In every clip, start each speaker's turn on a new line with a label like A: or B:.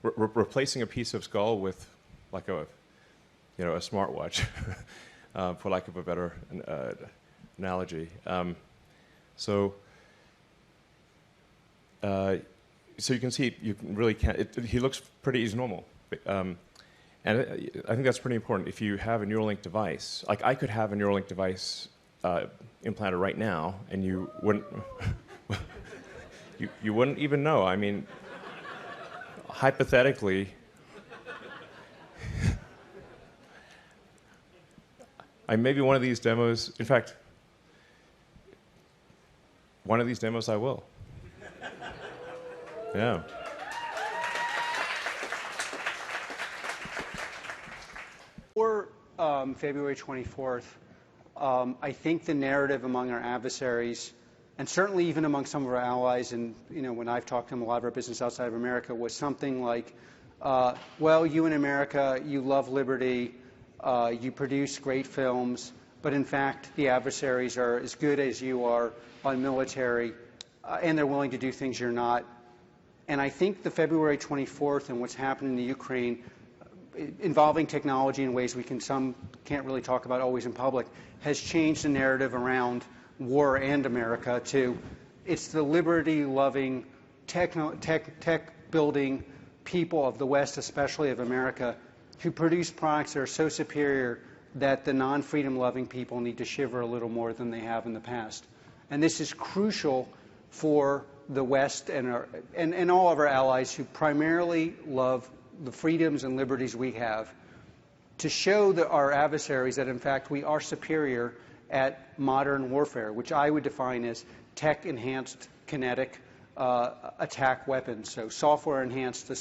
A: replacing a piece of skull with like a smartwatch, for lack of a better analogy. So you can see, you really can't, he looks pretty, he's normal. And I think that's pretty important. If you have a Neuralink device, like I could have a Neuralink device implanted right now, and you wouldn't, you wouldn't even know. I mean, hypothetically, maybe one of these demos, in fact, one of these demos I will. Yeah.
B: For February 24th, I think the narrative among our adversaries, and certainly even among some of our allies, and when I've talked to them, a lot of our business outside of America, was something like, well, you in America, you love liberty, you produce great films, but in fact the adversaries are as good as you are on military, and they're willing to do things you're not. And I think the February 24th and what's happened in the Ukraine, involving technology in ways some can't really talk about always in public, has changed the narrative around war and America to it's the liberty-loving, tech-building people of the West, especially of America, who produce products that are so superior that the non-freedom-loving people need to shiver a little more than they have in the past. And this is crucial for the West and all of our allies who primarily love the freedoms and liberties we have, to show our adversaries that, in fact, we are superior at modern warfare, which I would define as tech-enhanced kinetic attack weapons. So software-enhanced. The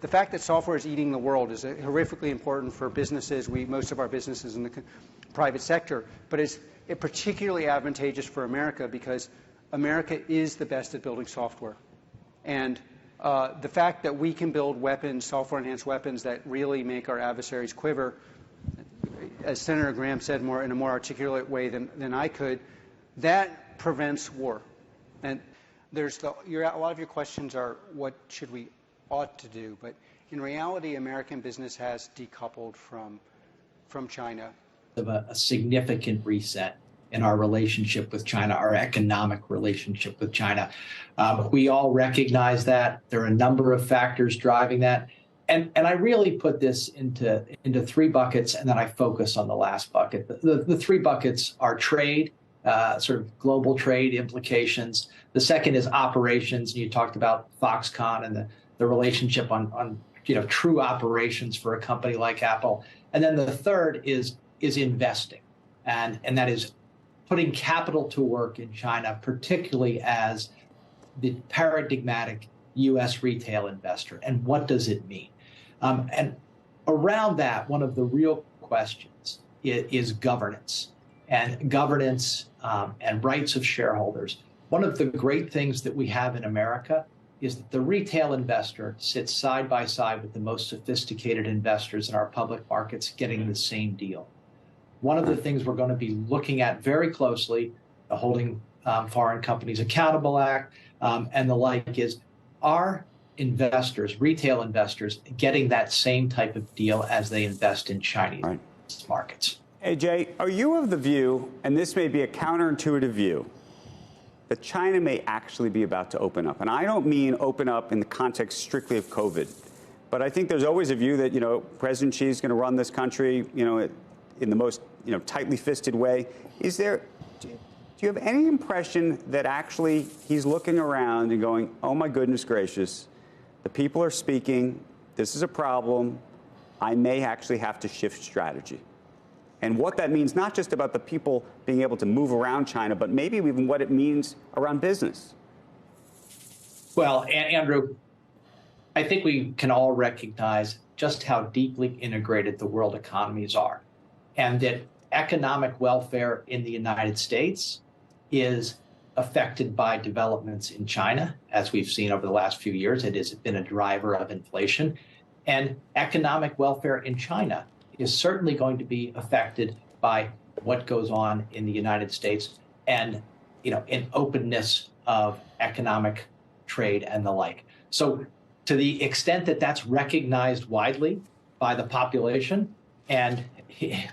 B: fact that software is eating the world is horrifically important for businesses, most of our businesses in the private sector, but it's particularly advantageous for America because America is the best at building software. And the fact that we can build weapons, software-enhanced weapons, that really make our adversaries quiver, as Senator Graham said in a more articulate way than I could, that prevents war. And a lot of your questions are what should we ought to do, but in reality, American business has decoupled from China.
C: Of a significant reset in our relationship with China, our economic relationship with China. We all recognize that. There are a number of factors driving that. And I really put this into three buckets, and then I focus on the last bucket. The three buckets are trade, sort of global trade implications. The second is operations, and you talked about Foxconn and the relationship on true operations for a company like Apple. And then the third is investing, and that is putting capital to work in China, particularly as the paradigmatic U.S. retail investor. And what does it mean? And around that, one of the real questions is governance and rights of shareholders. One of the great things that we have in America is that the retail investor sits side by side with the most sophisticated investors in our public markets getting the same deal. One of the things we're going to be looking at very closely, the Holding Foreign Companies Accountable Act and the like, is are investors, retail investors, getting that same type of deal as they invest in Chinese markets?
D: Hey, Jay, are you of the view, and this may be a counterintuitive view, that China may actually be about to open up? And I don't mean open up in the context strictly of COVID, but I think there's always a view that, President Xi is going to run this country, in the most, tightly fisted way. Do you have any impression that actually he's looking around and going, oh, my goodness gracious, the people are speaking, this is a problem, I may actually have to shift strategy? And what that means, not just about the people being able to move around China, but maybe even what it means around business.
C: Well, Andrew, I think we can all recognize just how deeply integrated the world economies are, and that economic welfare in the United States is affected by developments in China, as we've seen over the last few years. It has been a driver of inflation. And economic welfare in China is certainly going to be affected by what goes on in the United States and, an openness of economic trade and the like. So To the extent that that's recognized widely by the population and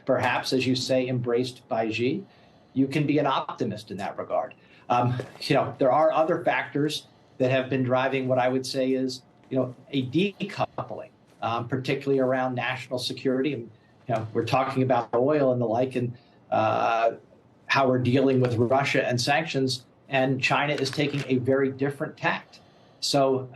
C: perhaps, as you say, embraced by Xi, you can be an optimist in that regard. There are other factors that have been driving what I would say is, a decoupling, particularly around national security. And, we're talking about oil and the like, and how we're dealing with Russia and sanctions, and China is taking a very different tact. So,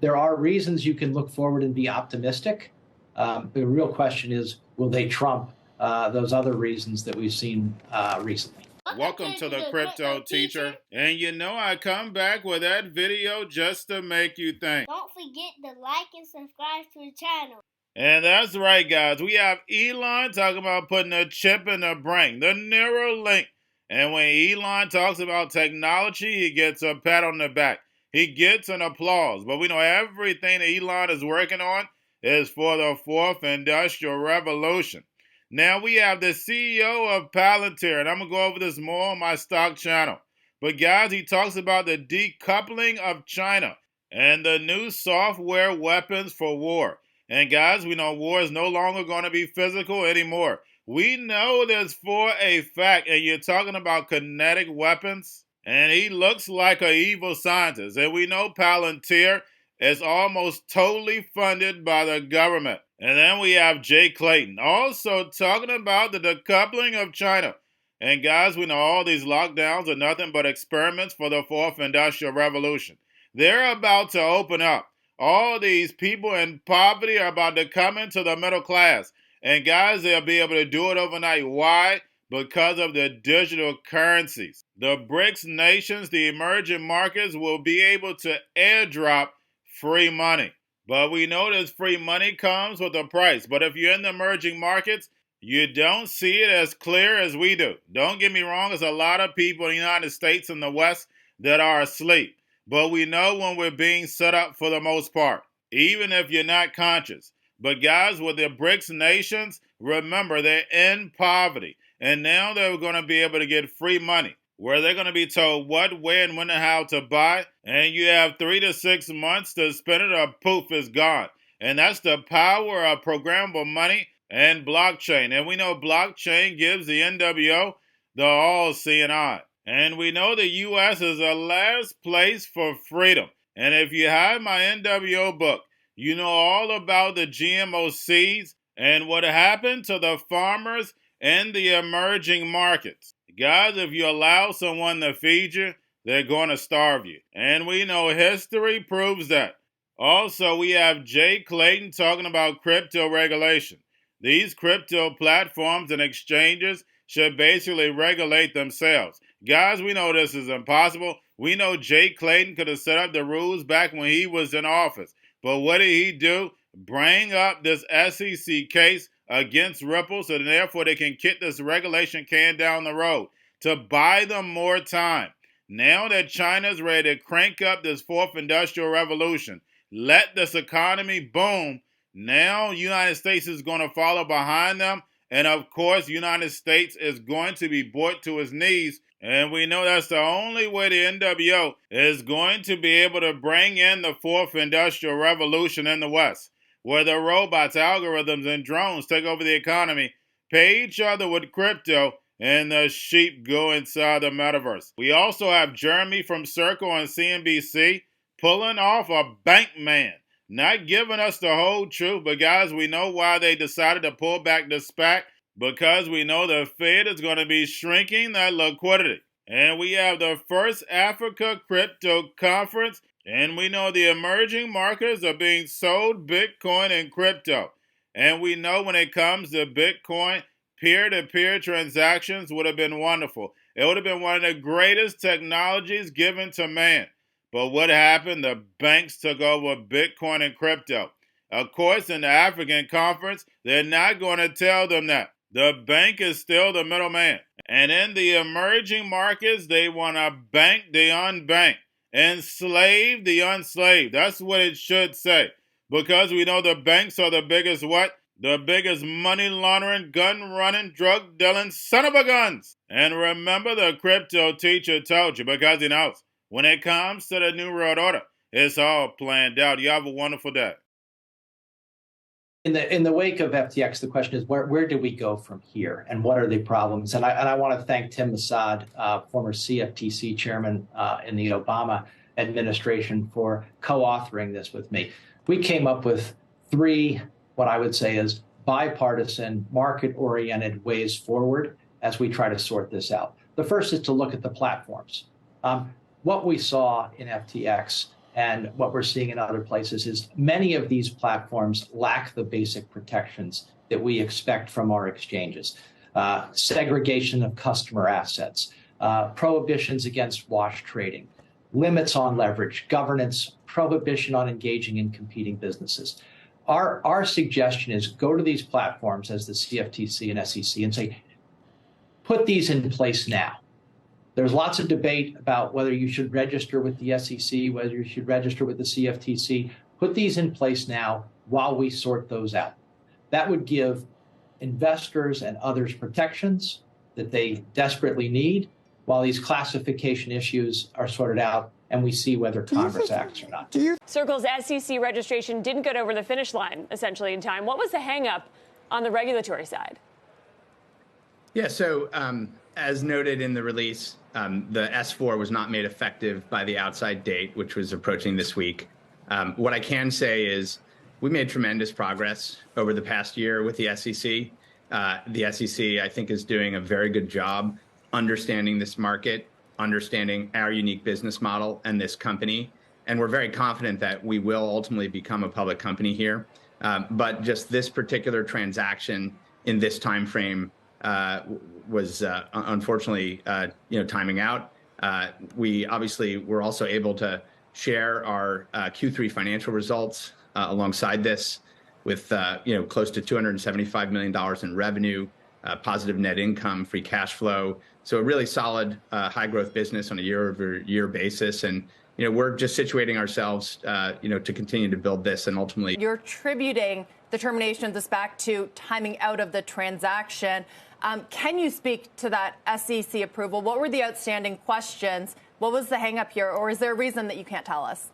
C: there are reasons you can look forward and be optimistic. The real question is, will they trump those other reasons that we've seen recently?
E: Welcome to the Crypto Teacher. And I come back with that video just to make you think.
F: Don't forget to like and subscribe to the channel.
E: And that's right, guys. We have Elon talking about putting a chip in the brain, the Neuralink. And when Elon talks about technology, he gets a pat on the back. He gets an applause. But we know everything that Elon is working on is for the fourth industrial revolution. Now we have the CEO of Palantir, and I'm going to go over this more on my stock channel. But guys, he talks about the decoupling of China and the new software weapons for war. And guys, we know war is no longer going to be physical anymore. We know this for a fact, and you're talking about kinetic weapons. And he looks like an evil scientist. And we know Palantir is almost totally funded by the government. And then we have Jay Clayton also talking about the decoupling of China. And guys, we know all these lockdowns are nothing but experiments for the fourth industrial revolution. They're about to open up. All these people in poverty are about to come into the middle class. And guys, they'll be able to do it overnight. Why? Because of the digital currencies. The Brics nations, the emerging markets, will be able to airdrop free money. But we know this free money comes with a price. But if you're in the emerging markets, you don't see it as clear as we do. Don't get me wrong, there's a lot of people in the United States and the West that are asleep. But we know when we're being set up for the most part, even if you're not conscious. But guys, with the Brics nations, remember, they're in poverty. And now they're going to be able to get free money, where they're going to be told what, where, and when and how to buy. And you have 3 to 6 months to spend it, or poof, it's gone. And that's the power of programmable money and blockchain. And we know blockchain gives the NWO the all-seeing eye. And we know the U.S. is the last place for freedom. And if you have my NWO book, you know all about the GMO seeds and what happened to the farmers in the emerging markets. Guys, if you allow someone to feed you, they're going to starve you. And we know history proves that. Also, we have Jay Clayton talking about crypto regulation. These crypto platforms and exchanges should basically regulate themselves. Guys, we know this is impossible. We know Jay Clayton could have set up the rules back when he was in office. But what did he do? Bring up this SEC case against Ripple, so therefore they can kick this regulation can down the road to buy them more time. Now that China's ready to crank up this fourth industrial revolution, let this economy boom, now United States is going to follow behind them. And of course, United States is going to be brought to its knees. And we know that's the only way the NWO is going to be able to bring in the fourth industrial revolution in the West, where the robots, algorithms, and drones take over the economy, pay each other with crypto, and the sheep go inside the metaverse. We also have Jeremy from Circle on CNBC pulling off a bank man, not giving us the whole truth. But guys, we know why they decided to pull back the SPAC, because we know the Fed is going to be shrinking that liquidity. And we have the first Africa crypto conference. And we know the emerging markets are being sold Bitcoin and crypto. And we know when it comes to Bitcoin, peer-to-peer transactions would have been wonderful. It would have been one of the greatest technologies given to man. But what happened? The banks took over Bitcoin and crypto. Of course, in the African conference, they're not going to tell them that. The bank is still the middleman. And in the emerging markets, they want to bank the unbanked. Enslave the unslaved. That's what it should say. Because we know the banks are the biggest what? The biggest money laundering, gun running, drug dealing son of a guns. And remember, the crypto teacher told you, because he knows when it comes to the New World Order, It's all planned out. You have a wonderful day.
C: In the wake of FTX, the question is where do we go from here, and what are the problems? And I want to thank Tim Assad, former CFTC chairman in the Obama administration, for co-authoring this with me. We came up with three, what I would say is bipartisan, market-oriented ways forward as we try to sort this out. The first is to look at the platforms. What we saw in FTX and what we're seeing in other places is many of these platforms lack the basic protections that we expect from our exchanges. Segregation of customer assets, prohibitions against wash trading, limits on leverage, governance, prohibition on engaging in competing businesses. Our suggestion is go to these platforms as the CFTC and SEC and say, put these in place now. There's lots of debate about whether you should register with the SEC, whether you should register with the CFTC. Put these in place now while we sort those out. That would give investors and others protections that they desperately need while these classification issues are sorted out and we see whether Congress acts or not.
G: Circle's SEC registration didn't get over the finish line, essentially, in time. What was the hang-up on the regulatory side?
H: Yeah, so as noted in the release, the S4 was not made effective by the outside date, which was approaching this week. What I can say is we made tremendous progress over the past year with the SEC. The SEC, I think, is doing a very good job understanding this market, understanding our unique business model and this company. And we're very confident that we will ultimately become a public company here. But just this particular transaction in this time frame was unfortunately, timing out. We obviously were also able to share our Q3 financial results alongside this with, close to $275 million in revenue, positive net income, free cash flow. So a really solid, high growth business on a year-over-year basis. And, we're just situating ourselves, to continue to build this and ultimately.
I: You're attributing the termination of this back to timing out of the transaction. Can you speak to that SEC approval? What were the outstanding questions? What was the hang up here? Or is there a reason that you can't tell us?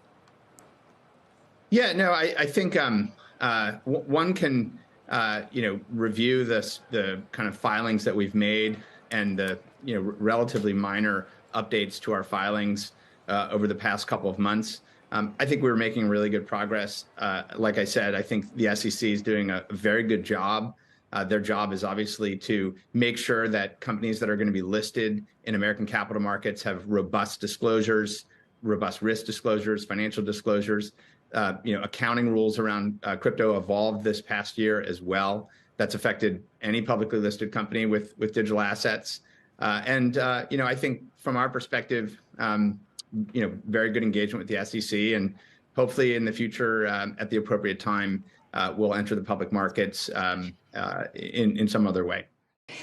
H: Yeah, no, I think one can, review the kind of filings that we've made and the, relatively minor updates to our filings over the past couple of months. I think we were making really good progress. Like I said, I think the SEC is doing a very good job. Their job is obviously to make sure that companies that are going to be listed in American capital markets have robust disclosures, robust risk disclosures, financial disclosures. Accounting rules around crypto evolved this past year as well. That's affected any publicly listed company with digital assets. I think from our perspective, very good engagement with the SEC, and hopefully in the future, at the appropriate time, we'll enter the public markets in some other way.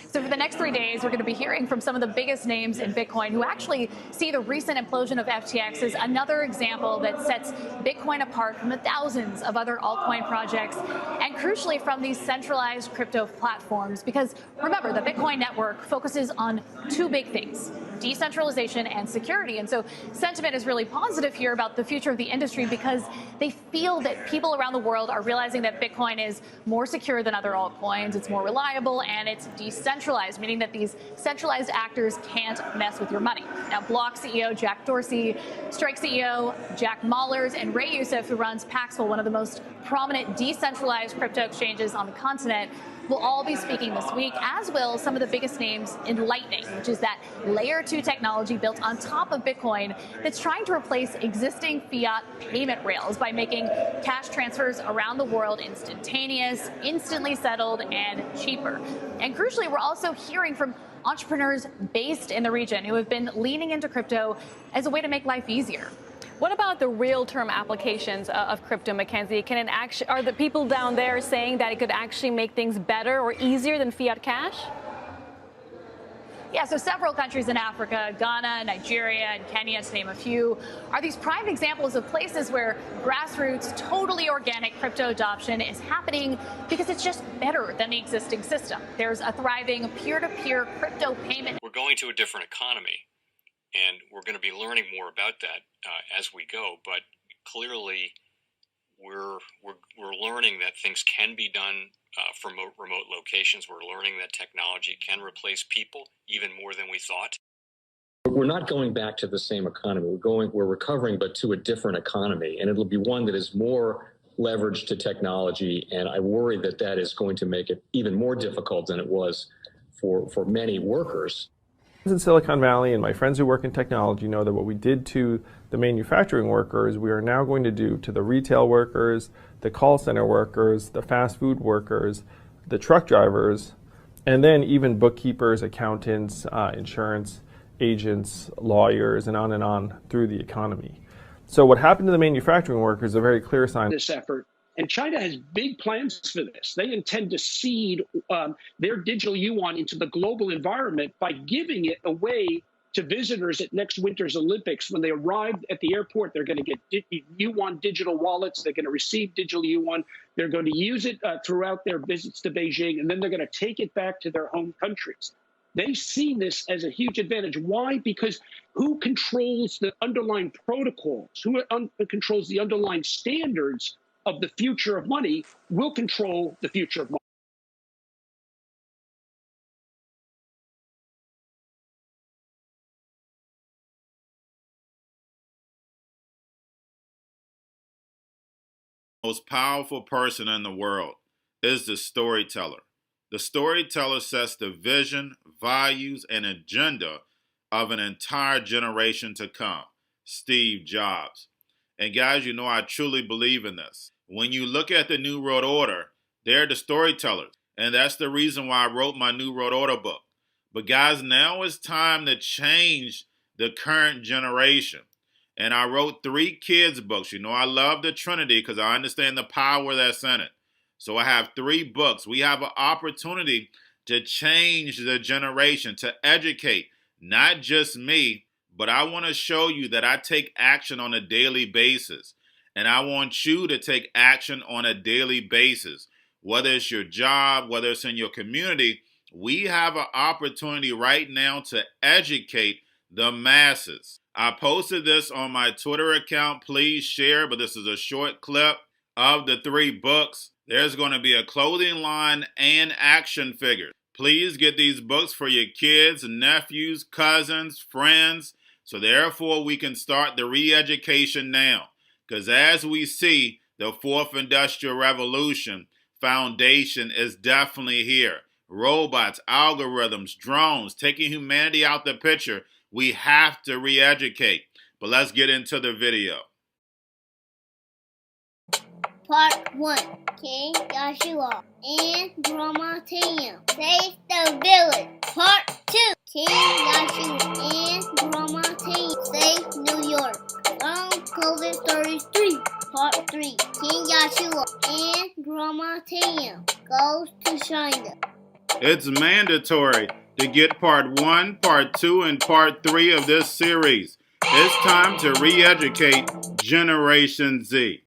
J: So for the next 3 days, we're going to be hearing from some of the biggest names in Bitcoin who actually see the recent implosion of FTX as another example that sets Bitcoin apart from the thousands of other altcoin projects, and crucially from these centralized crypto platforms. Because remember, the Bitcoin network focuses on two big things: decentralization and security. And so sentiment is really positive here about the future of the industry, because they feel that people around the world are realizing that Bitcoin is more secure than other altcoins, it's more reliable, and it's decentralized, meaning that these centralized actors can't mess with your money. Now, Block CEO Jack Dorsey, Strike CEO Jack Mallers, and Ray Youssef, who runs Paxful, one of the most prominent decentralized crypto exchanges on the continent, will all be speaking this week, as will some of the biggest names in Lightning, which is that layer 2 technology built on top of Bitcoin that's trying to replace existing fiat payment rails by making cash transfers around the world instantaneous, instantly settled, and cheaper. And crucially, we're also hearing from entrepreneurs based in the region who have been leaning into crypto as a way to make life easier.
G: What about the real-term applications of crypto, Mackenzie? Are the people down there saying that it could actually make things better or easier than fiat cash?
J: Yeah, so several countries in Africa, Ghana, Nigeria, and Kenya, to name a few, are these prime examples of places where grassroots, totally organic crypto adoption is happening because it's just better than the existing system. There's a thriving peer-to-peer crypto payment.
K: We're going to a different economy, and we're going to be learning more about that as we go. But clearly we're learning that things can be done from remote locations. We're learning that technology can replace people even more than we thought.
L: We're not going back to the same economy. We're recovering, but to a different economy, and it'll be one that is more leveraged to technology. And I worry that that is going to make it even more difficult than it was for many workers.
M: In Silicon Valley, and my friends who work in technology know that what we did to the manufacturing workers, we are now going to do to the retail workers, the call center workers, the fast food workers, the truck drivers, and then even bookkeepers, accountants, insurance agents, lawyers, and on through the economy. So what happened to the manufacturing workers is a very clear sign.
N: This effort. And China has big plans for this. They intend to seed their digital yuan into the global environment by giving it away to visitors at next winter's Olympics. When they arrive at the airport, they're going to get yuan digital wallets. They're going to receive digital yuan. They're going to use it throughout their visits to Beijing, and then they're going to take it back to their home countries. They see this as a huge advantage. Why? Because who controls the underlying protocols, who controls the underlying standards of the future of money will control the future of money.
E: Most powerful person in the world is the storyteller. The storyteller sets the vision, values, and agenda of an entire generation to come. Steve Jobs. And guys, you know I truly believe in this. When you look at the New World Order, they're the storytellers. And that's the reason why I wrote my New World Order book. But guys, now it's time to change the current generation. And I wrote 3 kids' books. You know I love the Trinity because I understand the power that's in it. So I have 3 books. We have an opportunity to change the generation, to educate, not just me, but I want to show you that I take action on a daily basis. And I want you to take action on a daily basis. Whether it's your job, whether it's in your community, we have an opportunity right now to educate the masses. I posted this on my Twitter account. Please share, but this is a short clip of the 3 books. There's going to be a clothing line and action figures. Please get these books for your kids, nephews, cousins, friends, so therefore we can start the re-education now. Because as we see, the 4th Industrial Revolution foundation is definitely here. Robots, algorithms, drones, taking humanity out the picture. We have to re-educate. But let's get into the video.
F: Part 1. King Joshua and Grandma Tam save the village. Part 2. King Joshua and Grandma Tam save New York from COVID-33. Part 3. King Joshua and Grandma Tam goes to China.
E: It's mandatory to get part 1, part 2, and part 3 of this series. It's time to re-educate Generation Z.